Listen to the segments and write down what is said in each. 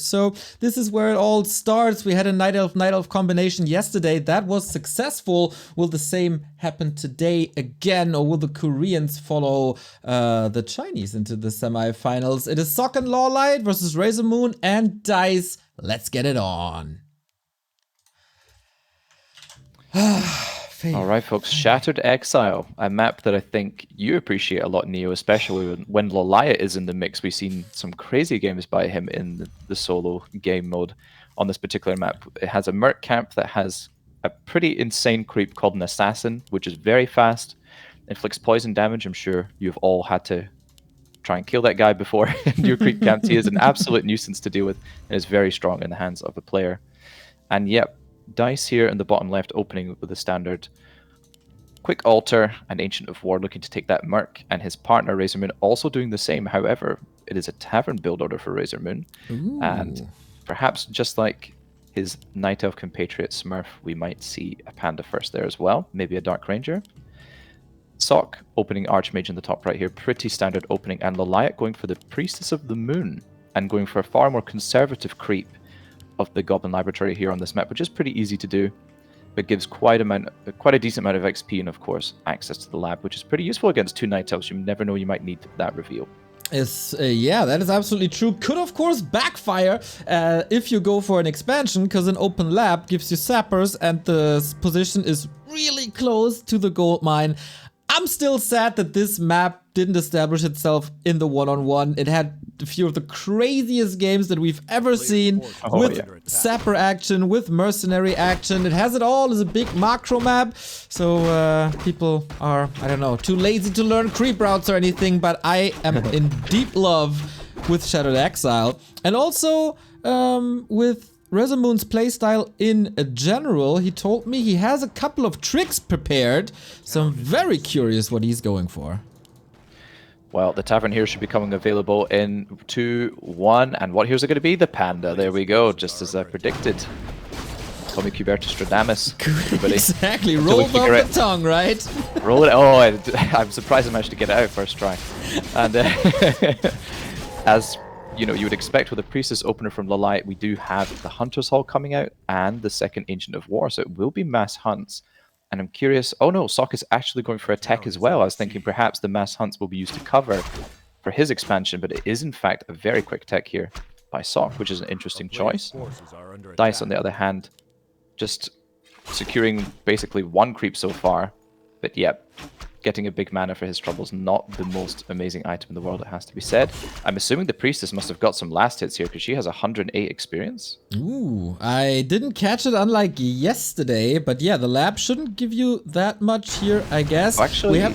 So this is where it all starts. We had a Night Elf combination yesterday that was successful. Will the same happen today again, or will the Koreans follow the Chinese into the semifinals? It is Sok LawLiet versus RazerMoon and Dise. Let's get it on. All right, folks. Shattered Exile, a map that I think you appreciate a lot, Neo, especially when LawLiet is in the mix. We've seen some crazy games by him in the solo game mode on this particular map. It has a Merc camp that has a pretty insane creep called an Assassin, which is very fast, inflicts poison damage. I'm sure you've all had to try and kill that guy before in your creep camp. He is an absolute nuisance to deal with and is very strong in the hands of a player. And yep, Dise here in the bottom left opening with a standard quick altar and Ancient of War looking to take that Merc, and his partner RazerMoon also doing the same. However, it is a Tavern build order for RazerMoon, and perhaps just like his Night Elf compatriot Smurf, we might see a Panda first there as well, maybe a Dark Ranger. Sok opening Archmage in the top right here, pretty standard opening, and LawLiet going for the Priestess of the Moon and going for a far more conservative creep of the Goblin Laboratory here on this map, which is pretty easy to do, but gives quite a decent amount of XP and of course access to the lab, which is pretty useful against two Night Elves. You never know, you might need that reveal. Yeah, that is absolutely true. Could of course backfire if you go for an expansion, because an open lab gives you sappers and the position is really close to the gold mine. I'm still sad that this map didn't establish itself in the one-on-one. It had a few of the craziest games that we've ever seen with sapper action, with mercenary action. It has it all as a big macro map. So people are, I don't know, too lazy to learn creep routes or anything, but I am in deep love with Shattered Exile. And also with RazerMoon's playstyle in general. He told me he has a couple of tricks prepared, so I'm very curious what he's going for. Well, the Tavern here should be coming available in 2-1, and what here's it going to be? The Panda. There we go, just as I predicted. Call me Quberte Stradamus. Exactly, rolled off the tongue, right? Roll it. Oh, I'm surprised I managed to get it out first try. And as you know, you would expect with a Priestess opener from LawLiet, we do have the Hunter's Hall coming out and the second Ancient of War, so it will be mass hunts. And I'm curious, oh no, Sok is actually going for a tech as well. I was thinking perhaps the mass hunts will be used to cover for his expansion, but it is in fact a very quick tech here by Sok, which is an interesting choice. Dise, on the other hand, just securing basically one creep so far, but yep, getting a big mana for his troubles, not the most amazing item in the world, it has to be said. I'm assuming the Priestess must have got some last hits here, because she has 108 experience. Ooh, I didn't catch it unlike yesterday, but yeah, the lab shouldn't give you that much here, I guess. Actually, I'm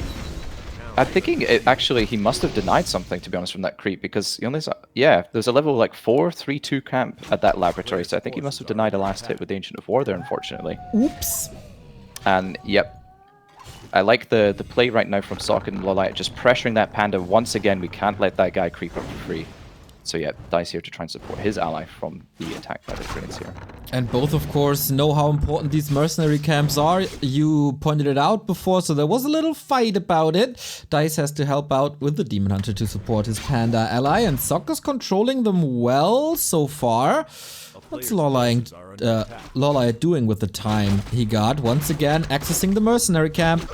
thinking he must have denied something, to be honest, from that creep, because he only there's a level like 4, 3-2 camp at that laboratory, so I think he must have denied a last hit with the Ancient of War there, unfortunately. Oops. And yep, I like the play right now from Sok and LawLiet, just pressuring that Panda once again. We can't let that guy creep up for free. So yeah, Dise here to try and support his ally from the attack by the critics here. And both, of course, know how important these mercenary camps are. You pointed it out before, so there was a little fight about it. Dise has to help out with the Demon Hunter to support his Panda ally, and Sok is controlling them well so far. What's LawLiet doing with the time he got? Once again, accessing the mercenary camp.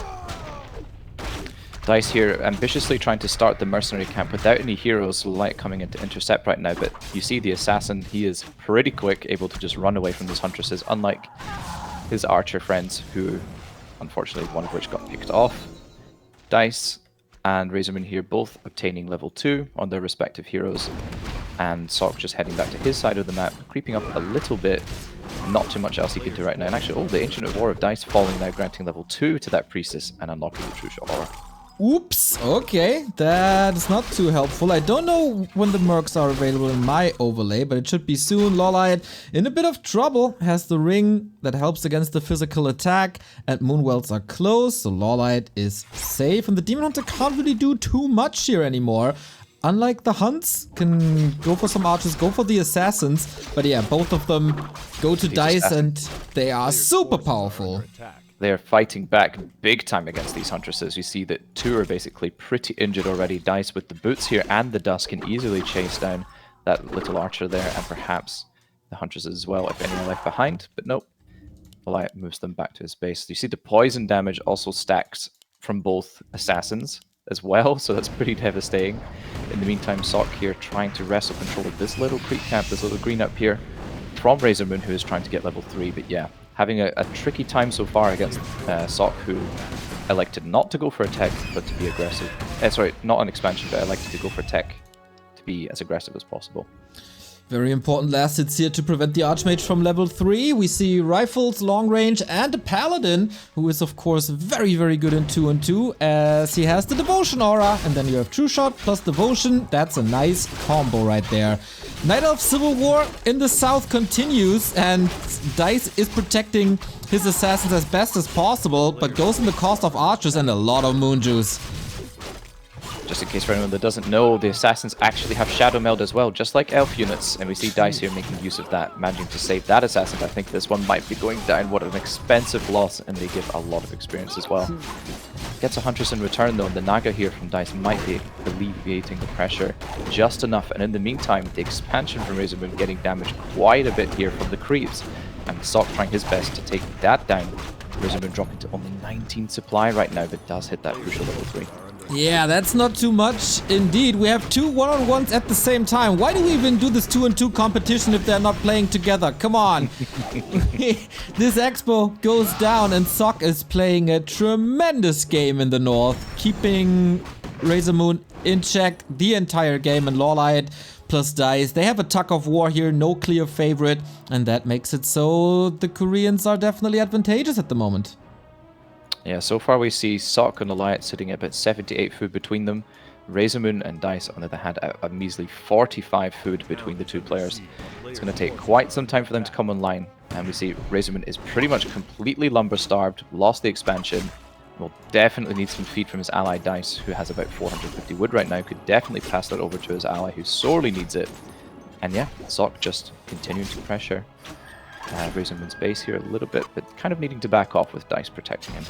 Dise here ambitiously trying to start the mercenary camp without any heroes. LawLiet coming in to intercept right now, but you see the assassin, he is pretty quick, able to just run away from those huntresses, unlike his archer friends, who unfortunately one of which got picked off. Dise and RazerMoon here both obtaining level 2 on their respective heroes, and Sok just heading back to his side of the map, creeping up a little bit. Not too much else he can do right now. And actually, the Ancient of War of Dise falling now, granting level 2 to that Priestess and unlocking the True Shot Aura. Oops, okay, that is not too helpful. I don't know when the mercs are available in my overlay, but it should be soon. LawLiet in a bit of trouble, has the ring that helps against the physical attack, and Moonwells are close, so LawLiet is safe, and the Demon Hunter can't really do too much here anymore. Unlike the hunts, can go for some archers, go for the assassins, but yeah, both of them go to Dise and they are super powerful. They're fighting back big time against these huntresses. You see that two are basically pretty injured already. Dise with the boots here and the dust can easily chase down that little archer there, and perhaps the hunters as well, if any are left behind. But nope, LawLiet moves them back to his base. You see the poison damage also stacks from both assassins as well, so that's pretty devastating. In the meantime, Sok here trying to wrestle control of this little creep camp, this little green up here, from RazerMoon, who is trying to get level 3. But yeah, having a tricky time so far against Sok, who elected not to go for a tech, but to be aggressive. Sorry, not an expansion, but elected to go for tech to be as aggressive as possible. Very important last hits here to prevent the Archmage from level 3. We see rifles, long range, and a Paladin, who is of course very, very good in 2-on-2, as he has the Devotion aura. And then you have True Shot plus Devotion. That's a nice combo right there. Night Elf Civil War in the south continues, and Dise is protecting his assassins as best as possible, but goes in the cost of archers and a lot of moon juice. Just in case for anyone that doesn't know, the assassins actually have Shadow Meld as well, just like elf units, and we see Dise here making use of that, managing to save that assassin. I think this one might be going down. What an expensive loss, and they give a lot of experience as well. Gets a Huntress in return though, and the Naga here from Dise might be alleviating the pressure just enough. And in the meantime, the expansion from RazerMoon getting damaged quite a bit here from the creeps, and Sok trying his best to take that down. RazerMoon dropping to only 19 supply right now, but does hit that crucial level 3. Yeah, that's not too much. Indeed, we have two one-on-ones at the same time. Why do we even do this 2-on-2 competition if they're not playing together? Come on. This expo goes down, and Sok is playing a tremendous game in the north, keeping RazerMoon in check the entire game, and LawLiet plus Dise. They have a tug of war here, no clear favorite, and that makes it so the Koreans are definitely advantageous at the moment. Yeah, so far we see Sok and LawLiet sitting at about 78 food between them. RazerMoon and Dise, on the other hand, a measly 45 food between the two players. It's going to take quite some time for them to come online, and we see RazerMoon is pretty much completely lumber-starved, lost the expansion, will definitely need some feed from his ally Dise, who has about 450 wood right now, could definitely pass that over to his ally, who sorely needs it. And yeah, Sok just continuing to pressure RazerMoon's base here a little bit, but kind of needing to back off with Dise protecting him.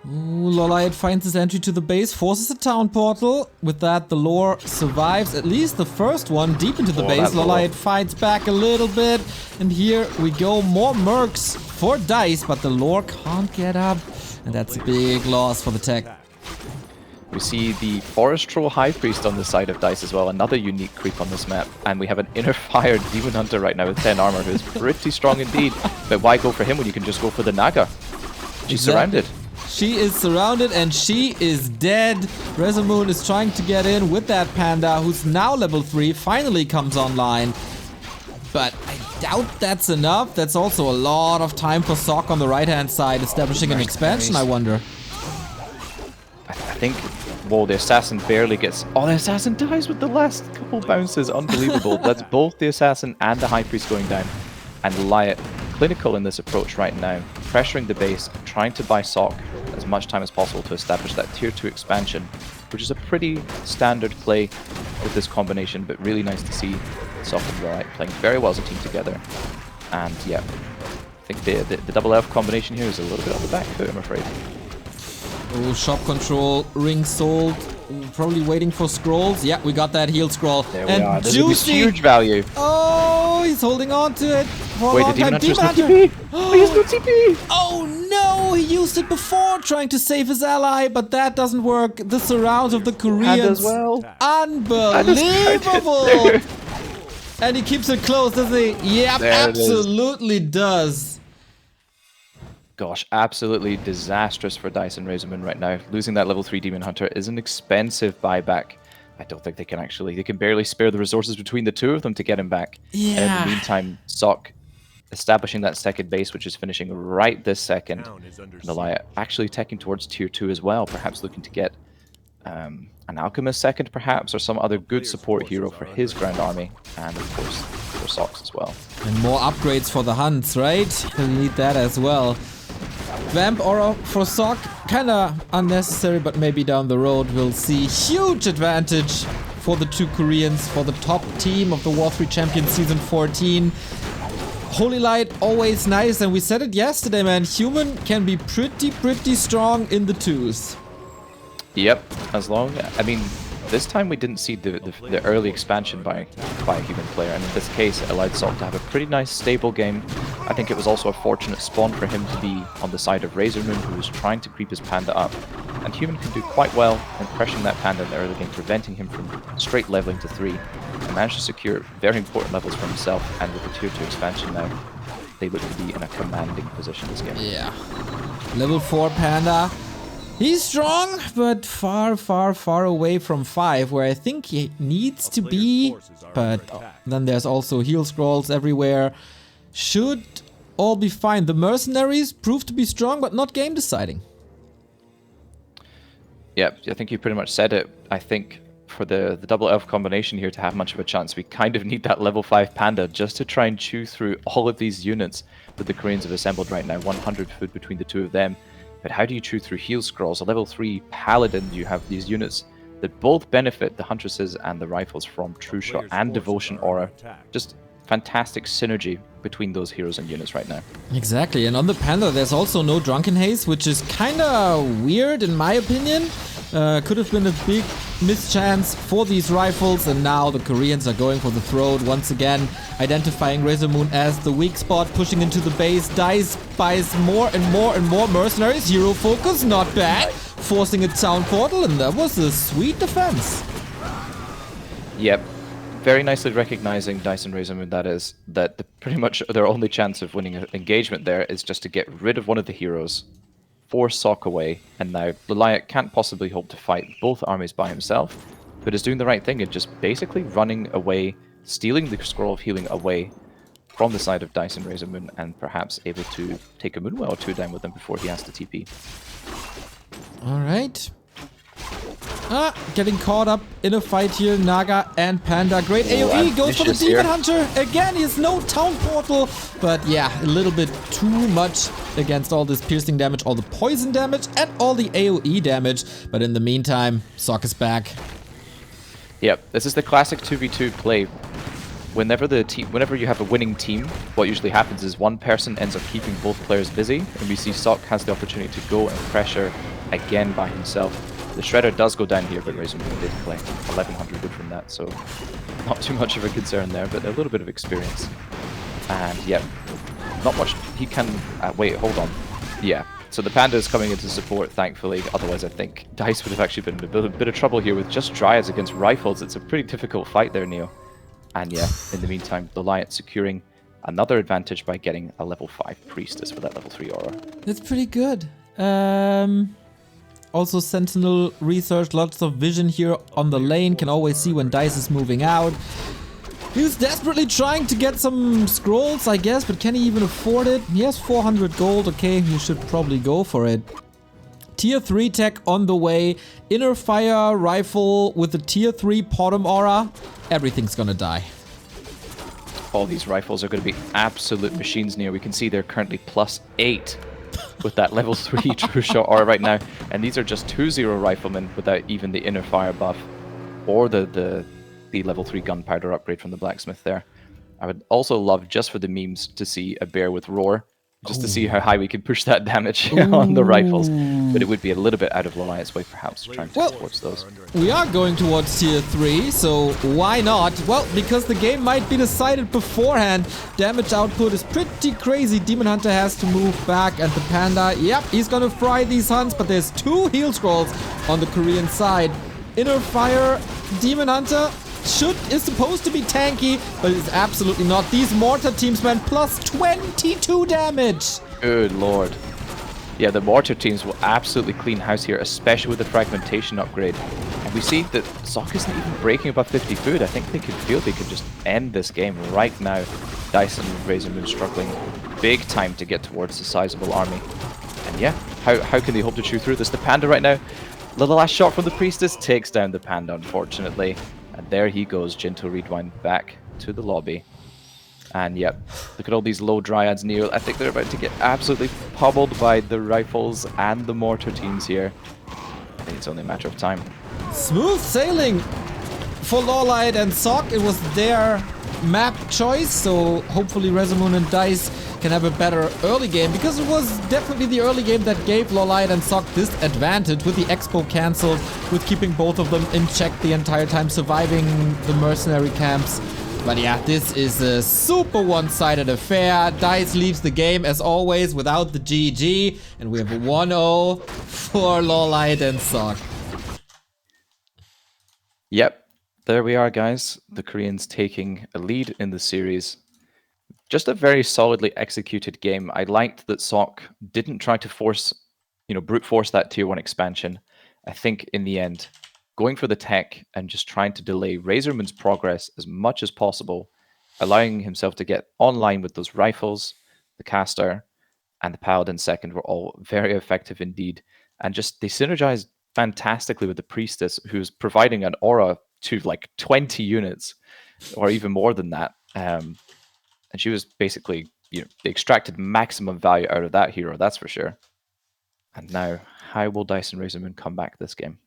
Ooh, LawLiet finds his entry to the base, forces a town portal. With that, the lore survives at least the first one deep into the base. LawLiet fights back a little bit, and here we go, more mercs for Dise, but the lore can't get up, and that's a big loss for the tech. We see the Forest Troll High Priest on the side of Dise as well, another unique creep on this map. And we have an Inner Fire Demon Hunter right now with 10 armor, who is pretty strong indeed. But why go for him when you can just go for the Naga? She's surrounded. She is surrounded and she is dead. RazerMoon is trying to get in with that Panda, who's now level 3, finally comes online. But I doubt that's enough. That's also a lot of time for Sok on the right-hand side, establishing an expansion, I wonder. I think, well, the assassin barely gets... Oh, the assassin dies with the last couple bounces. Unbelievable. That's both the assassin and the high priest going down. And LawLiet, clinical in this approach right now, pressuring the base, trying to buy Sok as much time as possible to establish that tier 2 expansion, which is a pretty standard play with this combination, but really nice to see Sok and LawLiet playing very well as a team together. And yeah, I think the double elf combination here is a little bit on the back foot, I'm afraid. Oh, shop control, ring sold. Probably waiting for scrolls. Yeah, we got that heal scroll. There we and are. This Juicy. is huge value. Oh, he's holding on to it for Wait, a long the Demon time. Hunter's no TP. Oh, he has no TP. Oh no, he used it before trying to save his ally, but that doesn't work. The surrounds of the Koreans. And as well. Unbelievable. And he keeps it close, doesn't he? Yep, absolutely does. Gosh, absolutely disastrous for Dise and RazerMoon right now. Losing that level 3 Demon Hunter is an expensive buyback. I don't think they can barely spare the resources between the two of them to get him back. Yeah. And in the meantime, Sok establishing that second base, which is finishing right this second. And LawLiet actually teching towards tier 2 as well, perhaps looking to get an Alchemist second perhaps, or some other good support hero for his Grand Army, and of course for Sok's as well. And more upgrades for the hunts, right? He'll need that as well. Vamp Aura for Sok, kinda unnecessary, but maybe down the road we'll see huge advantage for the two Koreans, for the top team of the W3Champions Season 14. Holy Light, always nice, and we said it yesterday, man, human can be pretty strong in the twos. Yep, as long, I mean, this time we didn't see the early expansion by a human player, and in this case it allowed Sok to have a pretty nice stable game. I think it was also a fortunate spawn for him to be on the side of RazerMoon, who was trying to creep his panda up. And human can do quite well in pressuring that panda in the early game, preventing him from straight leveling to 3. And managed to secure very important levels for himself, and with the tier 2 expansion now, they look to be in a commanding position this game. Yeah. Level 4 panda. He's strong, but far, far, far away from 5, where I think he needs to be. But then there's also heal scrolls everywhere. Should all be fine. The mercenaries prove to be strong, but not game deciding. Yeah, I think you pretty much said it. I think for the double elf combination here to have much of a chance, we kind of need that level 5 panda just to try and chew through all of these units that the Koreans have assembled right now. 100 food between the two of them. But how do you chew through heal scrolls? A level 3 paladin, you have these units that both benefit the huntresses and the rifles from True Shot and Devotion Aura. Just fantastic synergy between those heroes and units right now. Exactly, and on the panda there's also no Drunken Haze, which is kinda weird in my opinion. Could have been a big mischance for these rifles, and now the Koreans are going for the throat once again, identifying RazerMoon as the weak spot, pushing into the base. Dise buys more and more and more mercenaries. Hero focus, not bad. Forcing a town portal, and that was a sweet defense. Yep. Very nicely recognizing Dise and RazerMoon, that pretty much their only chance of winning an engagement there is just to get rid of one of the heroes, force Sok away, and now LawLiet can't possibly hope to fight both armies by himself, but is doing the right thing and just basically running away, stealing the scroll of healing away from the side of Dise and RazerMoon, and perhaps able to take a Moonwell or 2 down with them before he has to TP. Alright. Getting caught up in a fight here, Naga and Panda. Great AoE, goes for the Demon Hunter. Again, he has no town portal, but yeah, a little bit too much against all this piercing damage, all the poison damage, and all the AoE damage. But in the meantime, Sok is back. Yep, this is the classic 2v2 play. Whenever you have a winning team, what usually happens is one person ends up keeping both players busy, and we see Sok has the opportunity to go and pressure again by himself. The Shredder does go down here, but RazerMoon did collect 1100 wood from that, so not too much of a concern there, but a little bit of experience. And yeah, not much he can... wait, hold on. Yeah, so the Panda is coming into support, thankfully. Otherwise, I think Dise would have actually been in a bit of trouble here with just Dryads against Rifles. It's a pretty difficult fight there, Neo. And yeah, in the meantime, LawLiet securing another advantage by getting a level 5 Priestess for that level 3 aura. That's pretty good. Also Sentinel research, lots of vision here on the lane, can always see when Dise is moving out. He's desperately trying to get some scrolls, I guess, but can he even afford it? He has 400 gold, okay, you should probably go for it. Tier 3 tech on the way, Inner Fire Rifle with the Tier 3 Potom Aura, everything's gonna die. All these rifles are going to be absolute machines near. We can see they're currently +8 with that level 3 True Shot aura right now. And these are just 2-0 riflemen without even the Inner Fire buff or the level 3 gunpowder upgrade from the blacksmith there. I would also love, just for the memes, to see a bear with roar, just to see how high we can push that damage on the rifles. But it would be a little bit out of LawLiet's way, perhaps, trying to get towards those. We are going towards tier 3, so why not? Well, because the game might be decided beforehand. Damage output is pretty crazy. Demon Hunter has to move back, and the Panda, yep, he's gonna fry these hunts, but there's 2 heal scrolls on the Korean side. Inner Fire, Demon Hunter is supposed to be tanky, but it's absolutely not. These mortar teams, man, plus 22 damage. Good lord. Yeah, the mortar teams will absolutely clean house here, especially with the fragmentation upgrade. And we see that Sok isn't even breaking above 50 food. I think they could feel they could just end this game right now. Dise and RazerMoon struggling big time to get towards a sizable army. And yeah, how can they hope to chew through this? The Panda right now, the last shot from the Priestess takes down the Panda, unfortunately. And there he goes, Gentle Rewind back to the lobby. And yep, look at all these low Dryads, Neo. I think they're about to get absolutely pummeled by the rifles and the mortar teams here. I think it's only a matter of time. Smooth sailing for LawLiet and Sok. It was their map choice, so hopefully RazerMoon and Dise can have a better early game, because it was definitely the early game that gave LawLiet and Sok this advantage, with the expo cancelled, with keeping both of them in check the entire time, surviving the mercenary camps. But yeah, this is a super one-sided affair. Dise leaves the game, as always, without the GG, and we have a 1-0 for LawLiet and Sok. Yep, there we are, guys. The Koreans taking a lead in the series. Just a very solidly executed game. I liked that Sok didn't try to force, brute force that tier 1 expansion. I think in the end, going for the tech and just trying to delay RazerMoon's progress as much as possible, allowing himself to get online with those rifles, the caster, and the paladin second were all very effective indeed. And just they synergized fantastically with the priestess, who's providing an aura to like 20 units or even more than that. And she was basically, they extracted maximum value out of that hero, that's for sure. And now, how will Dise and RazerMoon come back this game?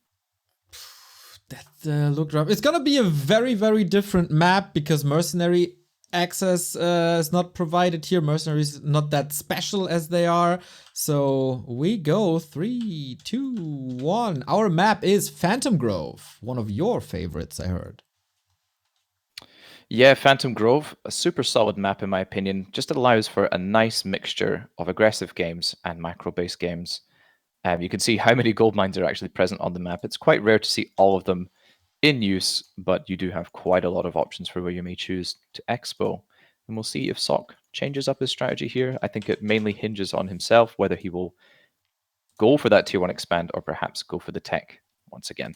That looked rough. It's gonna be a very, very different map, because mercenary access is not provided here. Mercenaries not that special as they are. So we go 3, 2, 1. Our map is Phantom Grove, one of your favorites, I heard. Yeah, Phantom Grove, a super solid map in my opinion. Just allows for a nice mixture of aggressive games and macro-based games. You can see how many gold mines are actually present on the map. It's quite rare to see all of them in use, but you do have quite a lot of options for where you may choose to expo. And we'll see if Sok changes up his strategy here. I think it mainly hinges on himself, whether he will go for that tier 1 expand or perhaps go for the tech once again.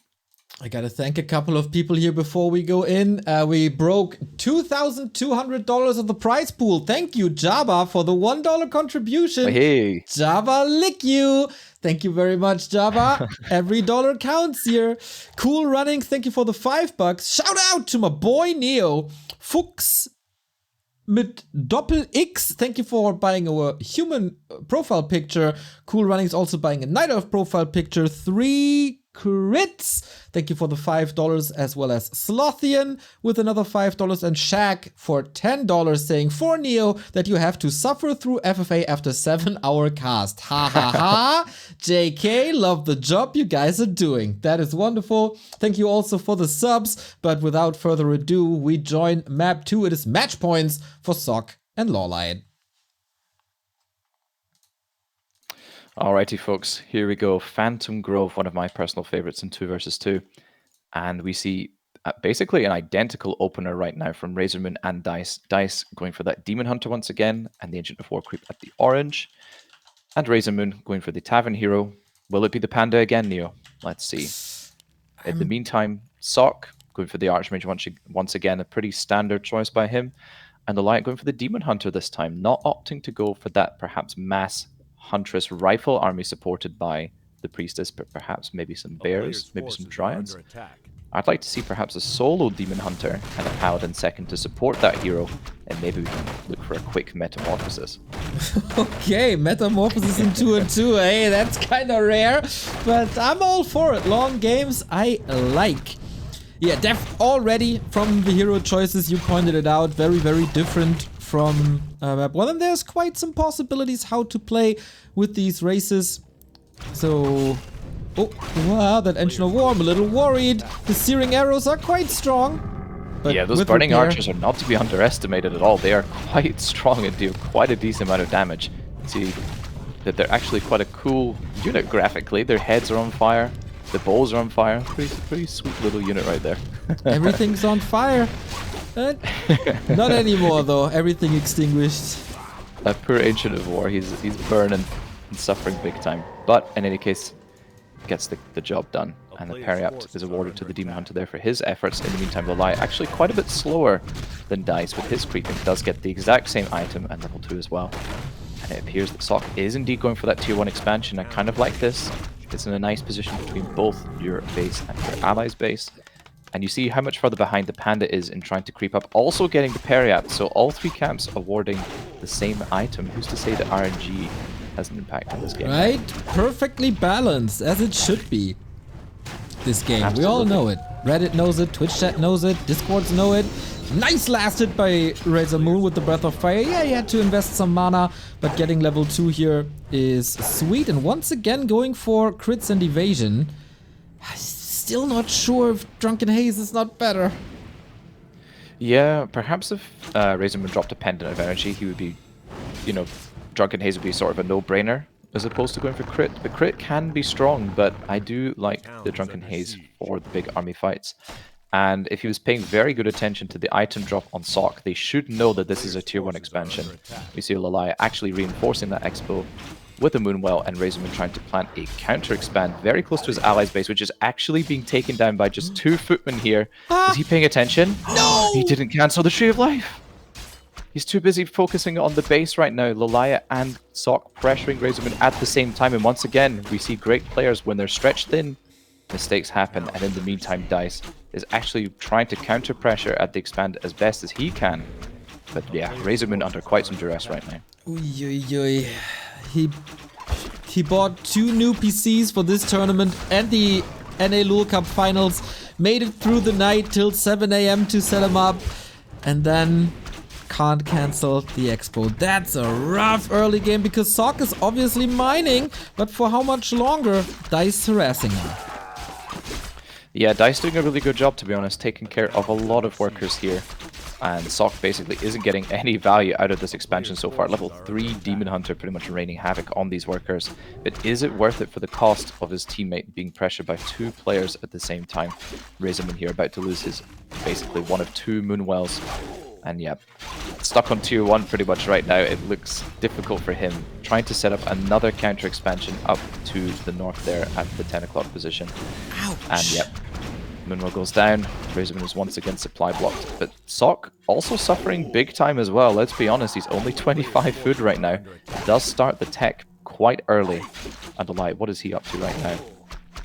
I gotta thank a couple of people here before we go in. We broke $2,200 of the prize pool. Thank you, Jabba, for the $1 contribution. Hey. Jabba, lick you. Thank you very much, Jabba. Every dollar counts here. Cool running. Thank you for the $5. Shout out to my boy Neo. Fuchs mit Doppel X. Thank you for buying a human profile picture. Cool running is also buying a Night Elf profile picture. 3 crits. Thank you for the $5, as well as Slothian with another $5, and Shaq for $10 saying for Neo that you have to suffer through FFA after 7-hour cast. Ha ha ha. JK, love the job you guys are doing. That is wonderful. Thank you also for the subs, but without further ado, we join map 2. It is match points for Sok and LawLiet. Alrighty, folks, here we go. Phantom Grove, one of my personal favorites in 2 versus 2. And we see basically an identical opener right now from RazerMoon and Dise. Dise going for that Demon Hunter once again, and the Ancient of War creep at the orange. And RazerMoon going for the Tavern Hero. Will it be the Panda again, Neo? Let's see. In the meantime, Sok going for the Archmage once again, a pretty standard choice by him. And LawLiet going for the Demon Hunter this time, not opting to go for that perhaps mass Huntress rifle army supported by the Priestess, but perhaps maybe some bears, maybe some dryads. I'd like to see perhaps a solo Demon Hunter and a Paladin second to support that hero, and maybe we can look for a quick metamorphosis. Okay, metamorphosis in 2 and 2, hey, that's kind of rare, but I'm all for it. Long games I like. Yeah, already from the hero choices, you pointed it out, very, very different from map 1, and there's quite some possibilities how to play with these races. So, oh wow, that Ancient of War, I'm a little worried. The searing arrows are quite strong. But yeah, those burning archers are not to be underestimated at all. They are quite strong and do quite a decent amount of damage. See that they're actually quite a cool unit graphically. Their heads are on fire, the bows are on fire. Pretty sweet little unit right there. Everything's on fire. Not anymore though, everything extinguished. That poor Ancient of War, he's burning and suffering big time. But in any case, gets the job done. And the Periapt is awarded to the Demon Hunter there for his efforts. In the meantime, LawLiet actually quite a bit slower than Dise with his creeping. Does get the exact same item and level 2 as well. And it appears that Sok is indeed going for that tier 1 expansion. I kind of like this. It's in a nice position between both your base and your allies' base. And you see how much further behind the Panda is in trying to creep up, also getting the Periapt. So all 3 camps awarding the same item. Who's to say that RNG has an impact on this game? Right? Perfectly balanced, as it should be. This game. Absolutely. We all know it. Reddit knows it, Twitch chat knows it, Discords know it. Nice last hit by RazerMoon with the Breath of Fire. Yeah, he had to invest some mana, but getting level 2 here is sweet. And once again going for crits and evasion. I'm still not sure if Drunken Haze is not better. Yeah, perhaps if RazerMoon dropped a Pendant of Energy, he would be, you know, Drunken Haze would be sort of a no-brainer as opposed to going for crit. The crit can be strong, but I do like the Drunken Haze for the big army fights. And if he was paying very good attention to the item drop on Sok, they should know that this is a tier 1 expansion. We see LawLiet actually reinforcing that expo with a Moonwell, and RazerMoon trying to plant a counter expand very close to his allies base, which is actually being taken down by just 2 footmen here. Is he paying attention? No! He didn't cancel the Tree of Life. He's too busy focusing on the base right now. LawLiet and Sok pressuring RazerMoon at the same time, and once again, we see great players when they're stretched thin. Mistakes happen, and in the meantime, Dise is actually trying to counter pressure at the expand as best as he can. But yeah, RazerMoon under quite some duress right now. He bought 2 new PCs for this tournament and the NA Lul Cup finals. Made it through the night till 7 AM to set them up, and then can't cancel the expo. That's a rough early game because Sok is obviously mining, but for how much longer? Dise harassing him. Yeah, Dise doing a really good job, to be honest, taking care of a lot of workers here. And Sok basically isn't getting any value out of this expansion so far. Level 3 Demon Hunter pretty much raining havoc on these workers. But is it worth it for the cost of his teammate being pressured by 2 players at the same time? RazerMoon here about to lose his basically one of 2 Moonwells. And yeah, stuck on tier 1 pretty much right now. It looks difficult for him. Trying to set up another counter expansion up to the north there at the 10 o'clock position. Ouch. And yep, Moonwell goes down. RazerMoon is once again supply blocked. But Sok also suffering big time as well. Let's be honest, he's only 25 food right now. He does start the tech quite early. And LawLiet, what is he up to right now?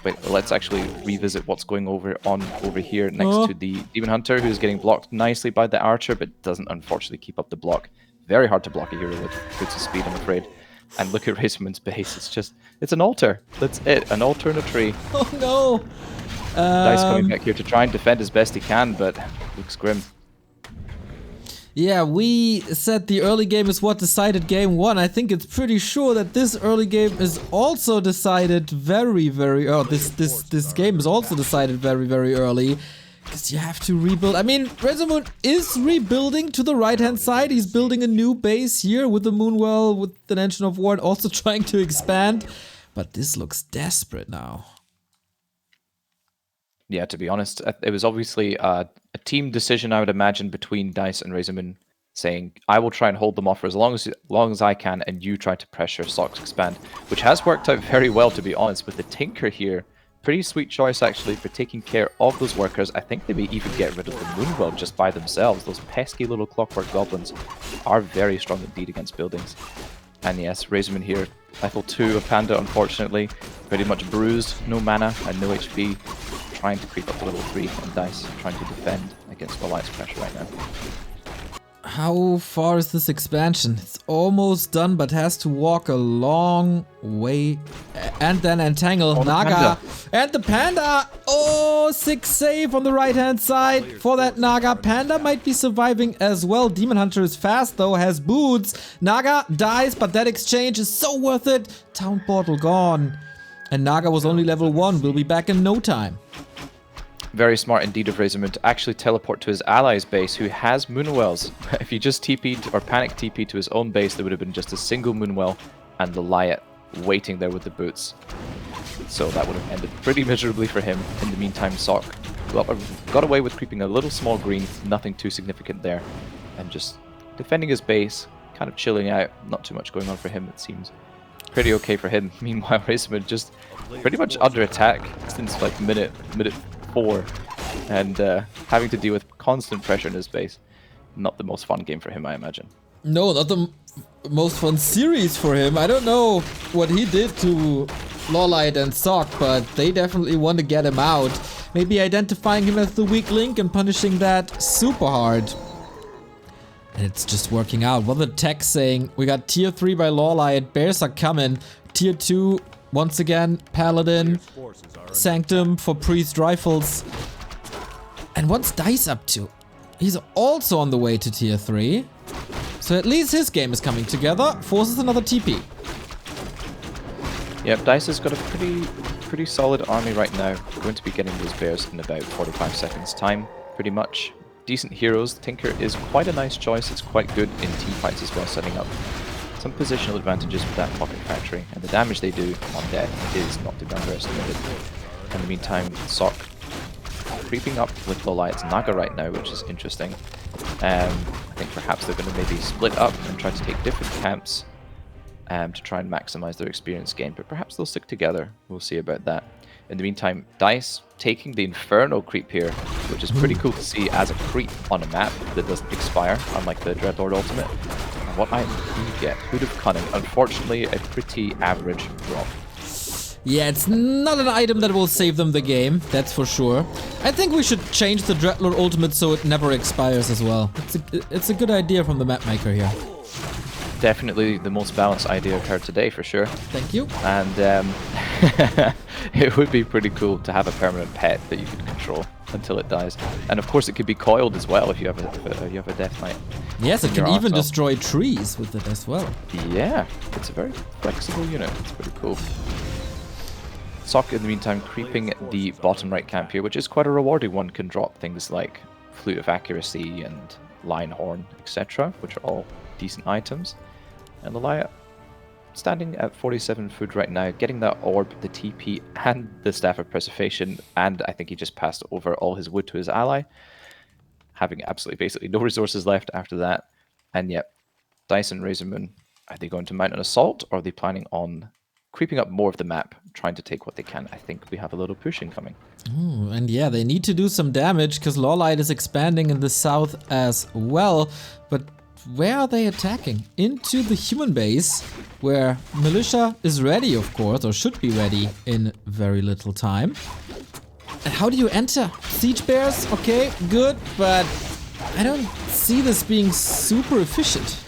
Wait, let's actually revisit what's going over here next to the Demon Hunter, who's getting blocked nicely by the Archer, but doesn't unfortunately keep up the block. Very hard to block a hero with boots of speed, I'm afraid. And look at RazerMoon's base. It's an altar. That's it. An altar in a tree. Oh no! Dise coming back here to try and defend as best he can, but looks grim. Yeah, we said the early game is what decided game 1. I think it's pretty sure that this early game is also decided very, very early. This game is also decided very, very early. Because you have to rebuild. I mean, RazerMoon is rebuilding to the right-hand side. He's building a new base here with the Moonwell, with the Engine of War, and also trying to expand. But this looks desperate now. Yeah, to be honest, it was obviously a team decision, I would imagine, between Dise and RazerMoon, saying, I will try and hold them off for as long as I can, and you try to pressure Sok's expand, which has worked out very well, to be honest, with the Tinker here. Pretty sweet choice, actually, for taking care of those workers. I think they may even get rid of the Moonwell just by themselves. Those pesky little clockwork goblins are very strong indeed against buildings. And yes, RazerMoon here, level 2 of Panda, unfortunately, pretty much bruised, no mana and no HP. Trying to creep up to level 3, and Dise trying to defend against LawLiet's pressure right now. How far is this expansion? It's almost done, but has to walk a long way. And then entangle Naga. And the Panda! Oh, 6 save on the right-hand side for that Naga. Panda might be surviving as well. Demon Hunter is fast though, has boots. Naga dies, but that exchange is so worth it. Town portal gone. And Naga was only level 1. We'll be back in no time. Very smart indeed of RazerMoon to actually teleport to his allies' base, who has Moonwells. If he just TP'd or panic TP'd to his own base, there would have been just a single Moonwell and LawLiet waiting there with the boots. So that would have ended pretty miserably for him. In the meantime, Sok got away with creeping a little small green, nothing too significant there, and just defending his base, kind of chilling out. Not too much going on for him, it seems. Pretty okay for him. Meanwhile, RazerMoon just pretty much under attack since like minute 4, and having to deal with constant pressure in his base. Not the most fun game for him, I imagine. No, not the most fun series for him. I don't know what he did to LawLiet and Sok, but they definitely want to get him out. Maybe identifying him as the weak link and punishing that super hard. And it's just working out. What the tech saying? We got tier 3 by LawLiet. Bears are coming. Tier 2, once again, Paladin. Sanctum for priest rifles. And what's Dise up to? He's also on the way to tier 3. So at least his game is coming together. Forces another TP. Yep, Dise has got a pretty solid army right now. Going to be getting those bears in about 45 seconds time, pretty much. Decent heroes. Tinker is quite a nice choice. It's quite good in team fights as well, setting up some positional advantages with that Pocket Factory. And the damage they do on death is not to be underestimated. In the meantime, Sok creeping up with LawLiet's Naga right now, which is interesting. I think perhaps they're going to maybe split up and try to take different camps to try and maximize their experience gain, but perhaps they'll stick together. We'll see about that. In the meantime, Dise taking the Inferno creep here, which is pretty cool to see as a creep on a map that doesn't expire, unlike the Dreadlord Ultimate. And what item do you get? Hood of Cunning. Unfortunately, a pretty average drop. Yeah, it's not an item that will save them the game, that's for sure. I think we should change the Dreadlord Ultimate so it never expires as well. It's a good idea from the map maker here. Definitely the most balanced idea I've heard today, for sure. Thank you. And it would be pretty cool to have a permanent pet that you could control until it dies. And of course it could be coiled as well if you have a Death Knight. Yes, it can even destroy trees with it as well. Yeah, it's a very flexible unit. It's pretty cool. Sok, in the meantime, creeping the bottom right camp here, which is quite a rewarding one. Can drop things like Flute of Accuracy and Lion Horn, etc., which are all decent items. And LawLiet standing at 47 food right now, getting that orb, the TP, and the Staff of Preservation, and I think he just passed over all his wood to his ally, having absolutely basically no resources left after that. And yet, Dise and RazerMoon, are they going to mount an assault, or are they planning on creeping up more of the map, trying to take what they can? I think we have a little pushing coming. Ooh, and yeah, they need to do some damage, because LawLiet is expanding in the south as well, but where are they attacking? Into the human base, where Militia is ready, of course, or should be ready in very little time. And how do you enter? Siege bears? Okay, good, but I don't see this being super efficient.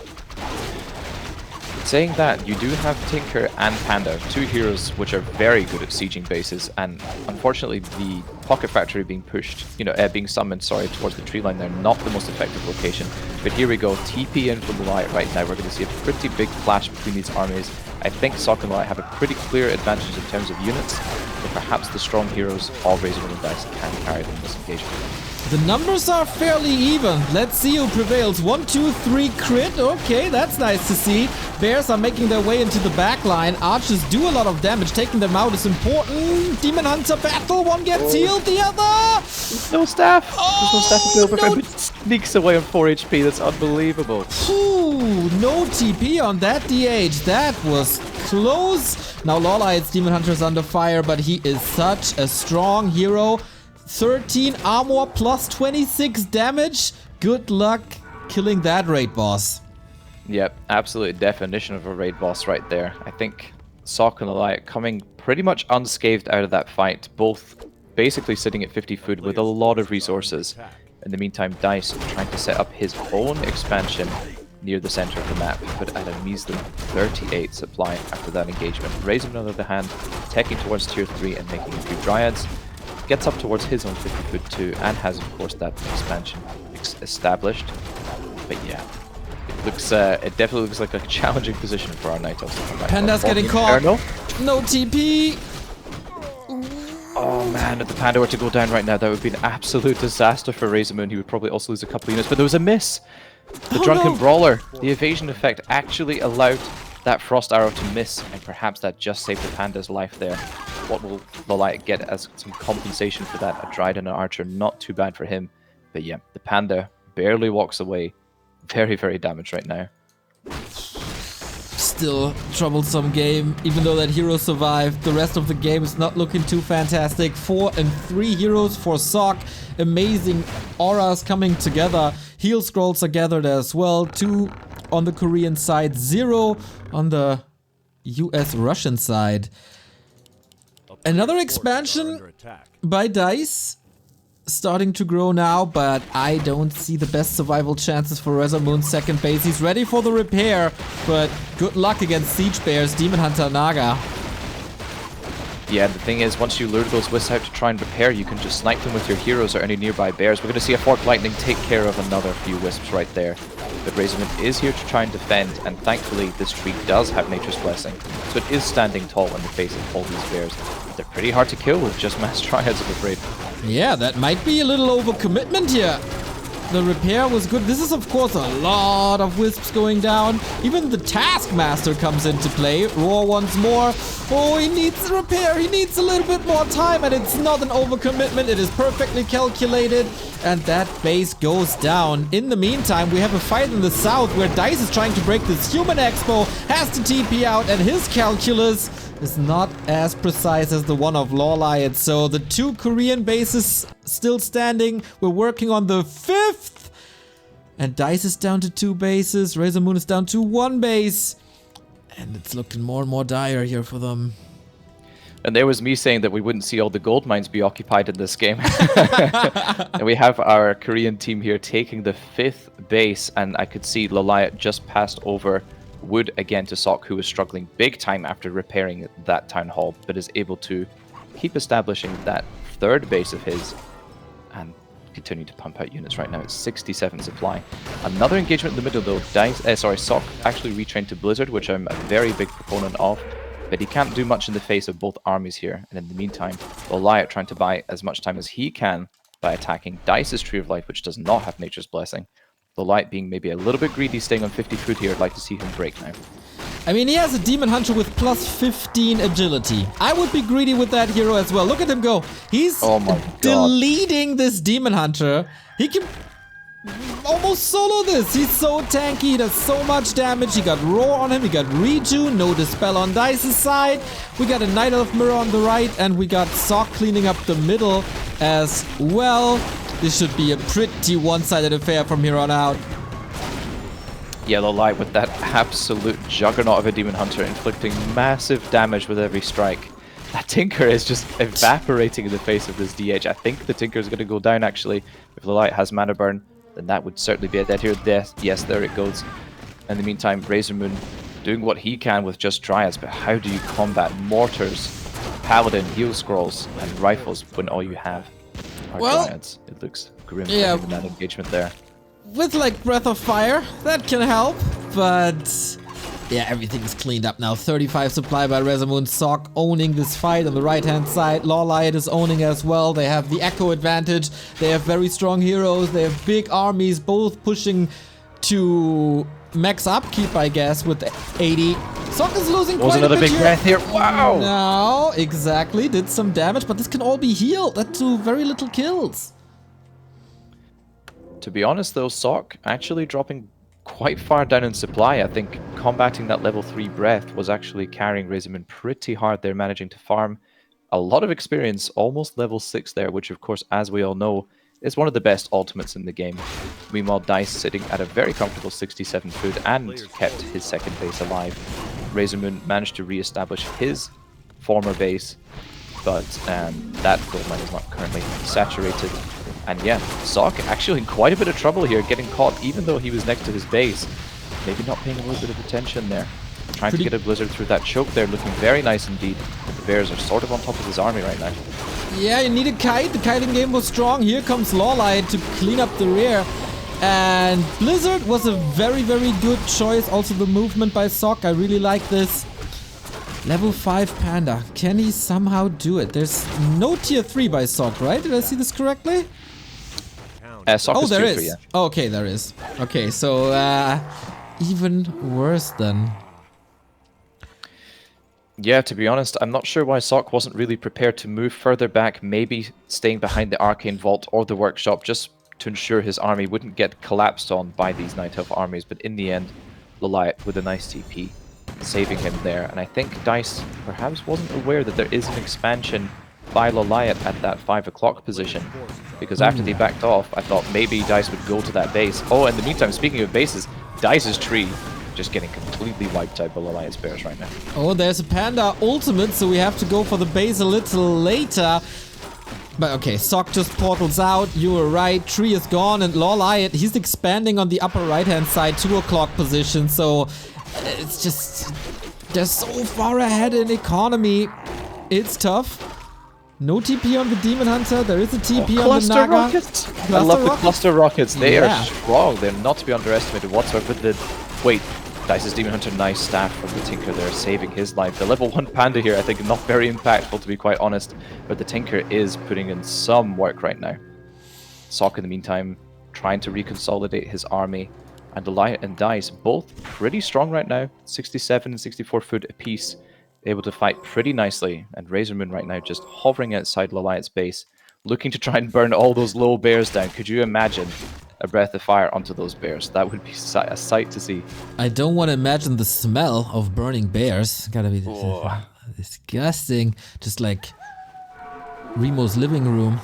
Saying that, you do have Tinker and Panda, two heroes which are very good at sieging bases, and unfortunately the Pocket Factory being pushed, being summoned, towards the tree line, they're not the most effective location. But here we go, TP in from LawLiet right now. We're going to see a pretty big clash between these armies. I think Sok and LawLiet have a pretty clear advantage in terms of units, but perhaps the strong heroes of RazerMoon and Dise can carry them in this engagement. The numbers are fairly even. Let's see who prevails. 1, 2, 3 crit. Okay, that's nice to see. Bears are making their way into the back line. Archers do a lot of damage. Taking them out is important. Demon Hunter battle. One gets healed, the other. No staff. Oh, there's no staff to go, but it sneaks away on 4 HP. That's unbelievable. Ooh, no TP on that DH. That was close. Now LawLiet's Demon Hunter is under fire, but he is such a strong hero. 13 armor plus 26 damage. Good luck killing that raid boss. Yep, absolute definition of a raid boss right there. I think Sok and LawLiet coming pretty much unscathed out of that fight, both basically sitting at 50 food with a lot of resources. In the meantime, Dise trying to set up his own expansion near the center of the map, but at a measly 38 supply after that engagement. RazerMoon, on the other hand, teching towards tier 3 and making a few Dryads. Gets up towards his own 50 foot too, and has of course that expansion established. But yeah, it definitely looks like a challenging position for our Night Elves to come back. Panda's getting caught. No TP. Oh man, if the Panda were to go down right now, that would be an absolute disaster for RazerMoon. He would probably also lose a couple of units, but there was a miss. The Drunken Brawler, the evasion effect actually allowed that Frost Arrow to miss, and perhaps that just saved the Panda's life there. What will LawLiet get as some compensation for that? A Dryad and an Archer, not too bad for him. But yeah, the Panda barely walks away. Very, very damaged right now. Still troublesome game, even though that hero survived. The rest of the game is not looking too fantastic. 4 and 3 heroes for Sok. Amazing auras coming together. Heal scrolls are gathered as well. 2 on the Korean side, 0 on the US-Russian side. Another expansion by Dise, starting to grow now, but I don't see the best survival chances for RazerMoon's second base. He's ready for the repair, but good luck against Siege Bears, Demon Hunter Naga. Yeah, the thing is, once you lure those wisps out to try and repair, you can just snipe them with your heroes or any nearby bears. We're going to see a Fork Lightning take care of another few wisps right there. But RazerMoon is here to try and defend, and thankfully this tree does have Nature's Blessing, so it is standing tall in the face of all these bears. They're pretty hard to kill with just mass triads, I'm afraid. Yeah, that might be a little overcommitment here. The repair was good. This is, of course, a lot of wisps going down. Even the Taskmaster comes into play. Roar once more. Oh, he needs a repair. He needs a little bit more time, and it's not an overcommitment. It is perfectly calculated, and that base goes down. In the meantime, we have a fight in the south where Dise is trying to break this human expo, has to TP out, and his calculus is not as precise as the one of LawLiet. So the 2 Korean bases still standing. We're working on the 5th. And Dise is down to 2 bases. RazerMoon is down to 1 base. And it's looking more and more dire here for them. And there was me saying that we wouldn't see all the gold mines be occupied in this game. And we have our Korean team here taking the 5th base. And I could see LawLiet just passed over Wood again to Sok, who was struggling big time after repairing that town hall, but is able to keep establishing that 3rd base of his and continue to pump out units right now. It's 67 supply. Another engagement in the middle though. Sok actually retrained to Blizzard, which I'm a very big proponent of, but he can't do much in the face of both armies here. And in the meantime, LawLiet trying to buy as much time as he can by attacking Dice's Tree of Life, which does not have Nature's Blessing. LawLiet being maybe a little bit greedy, staying on 50 food here. I'd like to see him break now. I mean, he has a Demon Hunter with plus 15 agility. I would be greedy with that hero as well. Look at him go. He's deleting this Demon Hunter. He can almost solo this. He's so tanky. He does so much damage. He got Roar on him. He got Reju. No Dispel on Dice's side. We got a Night Elf Mirror on the right. And we got Sok cleaning up the middle as well. This should be a pretty one-sided affair from here on out. LawLiet with that absolute juggernaut of a Demon Hunter, inflicting massive damage with every strike. That Tinker is just evaporating in the face of this DH. I think the Tinker is going to go down, actually. If LawLiet has Mana Burn, then that would certainly be a dead here. Yes, there it goes. In the meantime, RazerMoon doing what he can with just Triads, but how do you combat Mortars, Paladin, Heal Scrolls, and Rifles when all you have are Triads? It looks grim in that engagement there. With like Breath of Fire, that can help, but yeah, everything's cleaned up now. 35 supply by RazerMoon. Sok owning this fight on the right-hand side. LawLiet is owning as well. They have the Echo advantage. They have very strong heroes. They have big armies, both pushing to max upkeep, I guess, with 80. Sok is losing quite a bit. Another big breath here. Wow! No, exactly. Did some damage, but this can all be healed. That to very little kills. To be honest though, Sok actually dropping quite far down in supply. I think combating that level 3 breath was actually carrying RazerMoon pretty hard. They're managing to farm a lot of experience, almost level 6 there, which of course, as we all know, is one of the best ultimates in the game. Meanwhile, Dise sitting at a very comfortable 67 food and kept his 2nd base alive. RazerMoon managed to re-establish his former base, but that gold mine is not currently saturated. And yeah, Sok actually in quite a bit of trouble here, getting caught even though he was next to his base. Maybe not paying a little bit of attention there. Trying to get a Blizzard through that choke there, looking very nice indeed. But the bears are sort of on top of his army right now. Yeah, you need a kite. The kiting game was strong. Here comes LawLiet to clean up the rear. And Blizzard was a very, very good choice. Also the movement by Sok, I really like this. Level 5 Panda. Can he somehow do it? There's no tier 3 by Sok, right? Did I see this correctly? Sok there is. 3, yeah. Oh, okay, there is. Okay, so even worse then. Yeah, to be honest, I'm not sure why Sok wasn't really prepared to move further back, maybe staying behind the Arcane Vault or the Workshop, just to ensure his army wouldn't get collapsed on by these Night Elf armies. But in the end, LawLiet with a nice TP, saving him there. And I think Dise perhaps wasn't aware that there is an expansion by LawLiet at that 5 o'clock position, because after they backed off, I thought maybe Dise would go to that base. Oh, in the meantime, speaking of bases, Dice's tree just getting completely wiped out by LawLiet's bears right now. Oh, there's a Panda ultimate, so we have to go for the base a little later. But okay, Sok just portals out, you were right, tree is gone, and LawLiet, he's expanding on the upper right-hand side, 2 o'clock position, so it's just, they're so far ahead in economy. It's tough. No TP on the Demon Hunter. There is a TP on the Cluster Naga. rockets! I love the cluster rockets. They Yeah. are strong. They're not to be underestimated whatsoever. Wait, Dice's Demon Hunter, nice staff from the Tinker there, saving his life. The level 1 Panda here, I think, not very impactful, to be quite honest. But the Tinker is putting in some work right now. Sok, in the meantime, trying to reconsolidate his army. And LawLiet and Dice, both pretty strong right now. 67 and 64 food apiece. Able to fight pretty nicely. And RazerMoon right now just hovering outside LawLiet's base, looking to try and burn all those low bears down. Could you imagine a breath of fire onto those bears? That would be a sight to see. I don't want to imagine the smell of burning bears. Gotta be disgusting. Just like Remo's living room.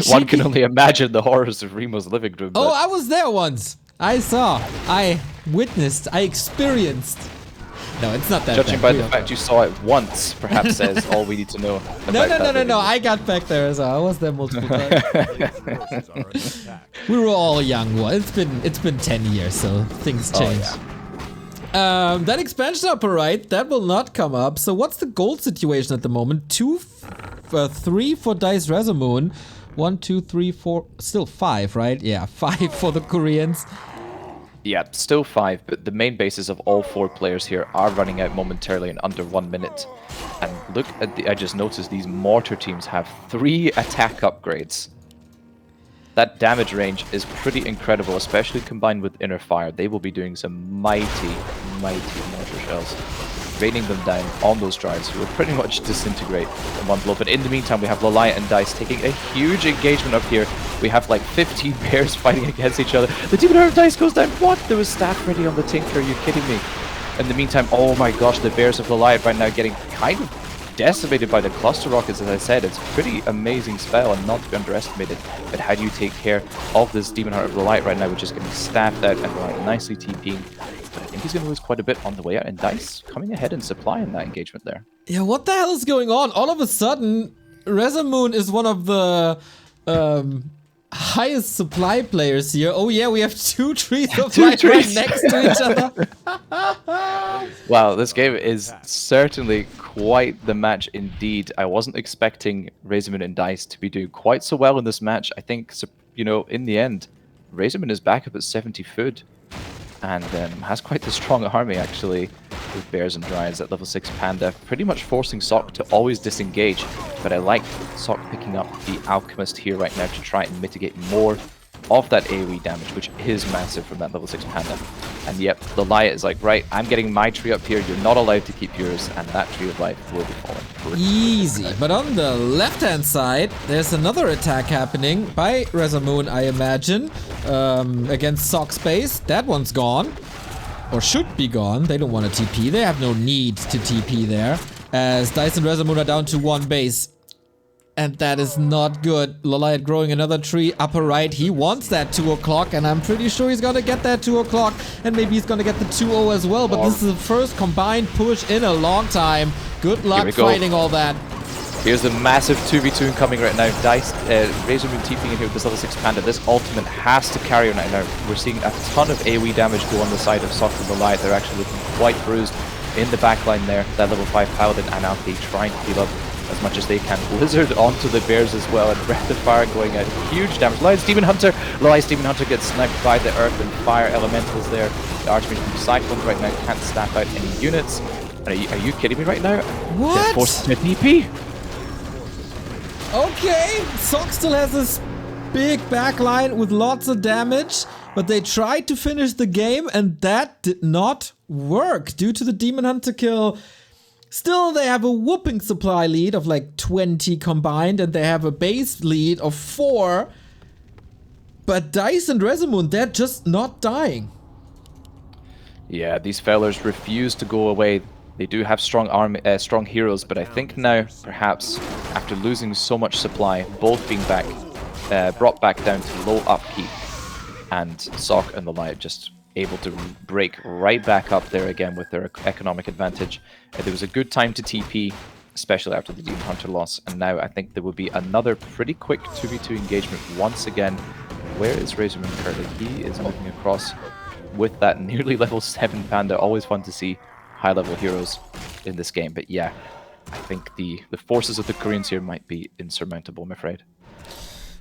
One can only imagine the horrors of Remo's living room. Oh, I was there once. I saw. I witnessed. I experienced. No, it's not that Judging bad. by the fact you saw it once, perhaps says all we need to know. No. I got back there as well. I was there multiple times. We were all young. Well, it's been 10 years, so things change. That expansion upper right, that will not come up. So what's the gold situation at the moment? 3 for Dise RazerMoon. 1, 2, 3, 4, still 5, right? Yeah, 5 for the Koreans. Yeah, still 5, but the main bases of all 4 players here are running out momentarily in under 1 minute. And look at I just noticed these mortar teams have 3 attack upgrades. That damage range is pretty incredible, especially combined with Inner Fire. They will be doing some mighty mortar shells, raining them down on those drives, who will pretty much disintegrate in one blow. But in the meantime, we have LawLiet and Dice taking a huge engagement up here. We have like 15 bears fighting against each other. The Demon Hunter of Dice goes down. What? There was staff ready on the Tinker. Are you kidding me? In the meantime, oh my gosh, the bears of LawLiet right now getting kind of decimated by the cluster rockets. As I said, it's a pretty amazing spell and not to be underestimated. But how do you take care of this Demon Hunter of LawLiet right now, which is getting staffed out and LawLiet nicely TPing? But I think he's going to lose quite a bit on the way out, and Dice coming ahead in supply in that engagement there. Yeah, what the hell is going on? All of a sudden, RazerMoon is one of the highest supply players here. Oh yeah, we have 2 trees of light right next to each other. Wow, this game is certainly quite the match indeed. I wasn't expecting RazerMoon and Dice to be doing quite so well in this match. I think, you know, in the end, RazerMoon is back up at 70 food. And has quite the strong army, actually, with bears and dryads at level 6 Panda, pretty much forcing Sok to always disengage. But I like Sok picking up the Alchemist here right now to try and mitigate more of that AoE damage, which is massive from that level 6 Panda. And yep, LawLiet is like, right, I'm getting my tree up here, you're not allowed to keep yours, and that tree of life will be falling. Easy. But on the left-hand side, there's another attack happening by RazerMoon, I imagine, against Sok's base. That one's gone. Or should be gone. They don't want to TP. They have no need to TP there. As Dise and RazerMoon are down to 1 base. And that is not good. LawLiet growing another tree upper right. He wants that 2 o'clock, and I'm pretty sure he's gonna get that 2 o'clock. And maybe he's gonna get the 2-0 as well. But this is the first combined push in a long time. Good luck fighting all that. Here's the massive 2v2 incoming right now. Dice, RazerMoon TPing in here with this level 6 Panda. This ultimate has to carry on right now. We're seeing a ton of AoE damage go on the side of Sok and LawLiet. They're actually looking quite bruised in the backline there. That level 5 Paladin and Alki trying to heal up as much as they can. Blizzard onto the bears as well, and Breath of Fire going out. Huge damage. LawLiet's Demon Hunter gets sniped by the Earth and Fire Elementals there. The Archmage from Cyclones right now can't staff out any units. Are you kidding me right now? What? They're forced to TP. Okay, Sok still has this big backline with lots of damage, but they tried to finish the game and that did not work due to the Demon Hunter kill. Still, they have a whooping supply lead of like 20 combined, and they have a base lead of 4. But Dise and RazerMoon, they're just not dying. Yeah, these fellas refuse to go away. They do have strong strong heroes, but I think now, perhaps, after losing so much supply, both being brought back down to low upkeep, and Sok and LawLiet just able to break right back up there again with their economic advantage. There was a good time to TP, especially after the Demon Hunter loss, and now I think there will be another pretty quick 2v2 engagement once again. Where is RazerMoon currently? He is moving across with that nearly level 7 Panda. Always fun to see high-level heroes in this game. But yeah, I think the forces of the Koreans here might be insurmountable, I'm afraid.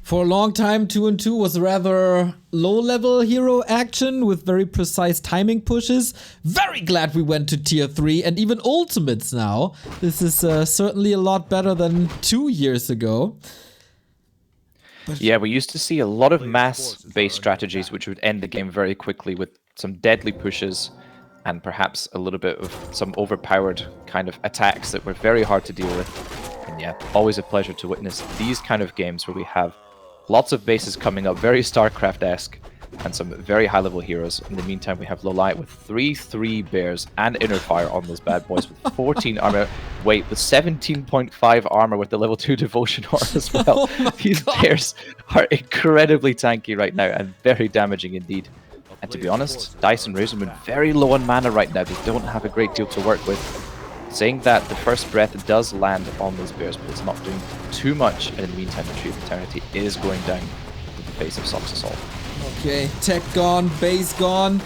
For a long time, 2-2 was rather low-level hero action with very precise timing pushes. Very glad we went to tier 3 and even ultimates now. This is certainly a lot better than 2 years ago. Yeah, we used to see a lot of mass-based strategies which would end the game very quickly with some deadly pushes and perhaps a little bit of some overpowered kind of attacks that were very hard to deal with. And yeah, always a pleasure to witness these kind of games where we have lots of bases coming up, very StarCraft-esque, and some very high-level heroes. In the meantime, we have LawLiet with 3-3 bears and inner fire on those bad boys with 14 armor. Wait, with 17.5 armor with the level 2 devotion aura as well. These bears are incredibly tanky right now and very damaging indeed. And to be honest, Dise and RazerMoon very low on mana right now. They don't have a great deal to work with. Saying that, the first breath does land on those bears, but it's not doing too much. And in the meantime, the Tree of Eternity is going down with the face of Sok's assault. Okay, tech gone, base gone.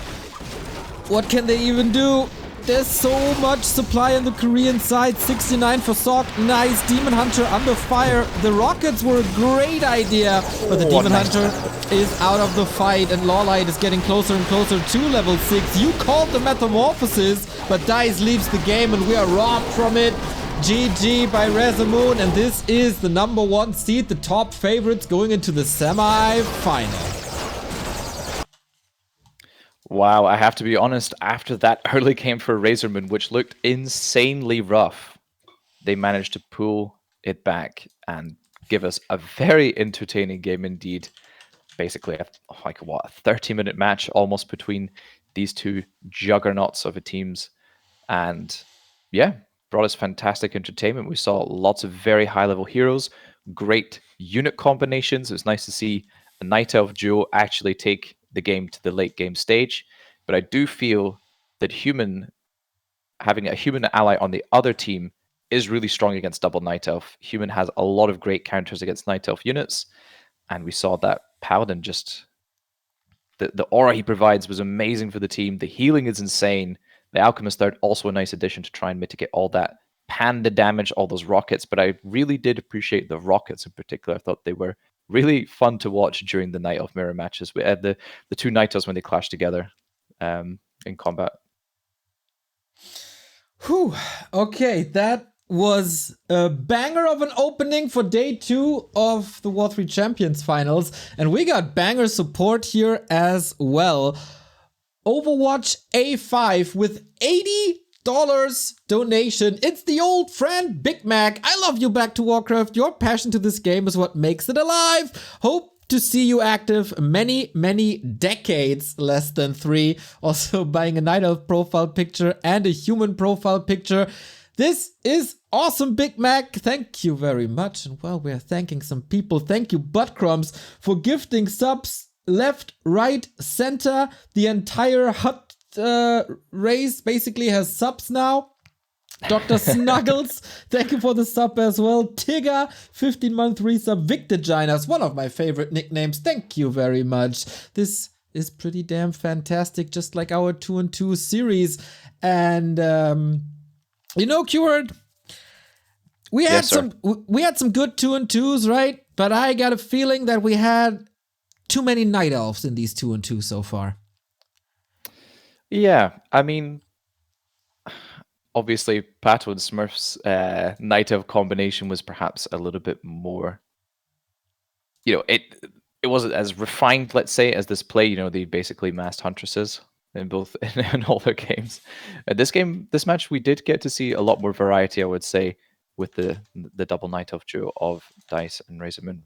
What can they even do? There's so much supply on the Korean side. 69 for Sok. Nice. Demon Hunter under fire. The rockets were a great idea, but the Demon Hunter is out of the fight, and LawLiet is getting closer and closer to level 6. You called the Metamorphosis, but Dise leaves the game, and we are robbed from it. GG by RazerMoon, and this is the #1 seed, the top favorites going into the semi-final. Wow, I have to be honest, after that early game for RazerMoon, which looked insanely rough, they managed to pull it back and give us a very entertaining game indeed. Basically, a 30-minute match almost between these two juggernauts of a teams. And yeah, brought us fantastic entertainment. We saw lots of very high-level heroes, great unit combinations. It was nice to see a Night Elf duo actually take the game to the late game stage, but I do feel that having a human ally on the other team is really strong against double Night Elf. Human has a lot of great counters against Night Elf units, and we saw that Paladin just the aura he provides was amazing for the team. The healing is insane. The Alchemist Third also a nice addition to try and mitigate all that panda damage, all those rockets, but I really did appreciate the rockets in particular. I thought they were really fun to watch during the Night Elf mirror matches. We had the two Night Elves when they clashed together in combat. Whew. Okay, that was a banger of an opening for day 2 of the W3Champions finals, and we got banger support here as well. Overwatch A5 with $80 donation. It's the old friend Big Mac. I love you back to Warcraft. Your passion to this game is what makes it alive. Hope to see you active many, many decades, less than 3. Also buying a Night Elf profile picture and a human profile picture. This is awesome, Big Mac. Thank you very much. And well, we're thanking some people. Thank you, Buttcrumbs, for gifting subs left, right, center. The entire hut race basically has subs now. Dr. Snuggles, thank you for the sub as well. Tigger, 15-month resub. Victor Ginas, one of my favorite nicknames. Thank you very much. This is pretty damn fantastic, just like our 2-2 series. And you know, Quberte, we had some good 2-2s, right? But I got a feeling that we had too many Night Elves in these 2-2 so far. Yeah, I mean, obviously, Pato and Smurf's Night Elf combination was perhaps a little bit more, it wasn't as refined, let's say, as this play. They basically masked Huntresses in both in all their games. This match, we did get to see a lot more variety, I would say, with the double Night Elf duo of Dise and RazerMoon,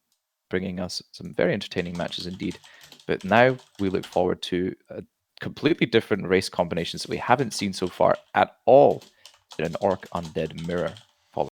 bringing us some very entertaining matches indeed. But now we look forward to completely different race combinations that we haven't seen so far at all in an Orc Undead mirror.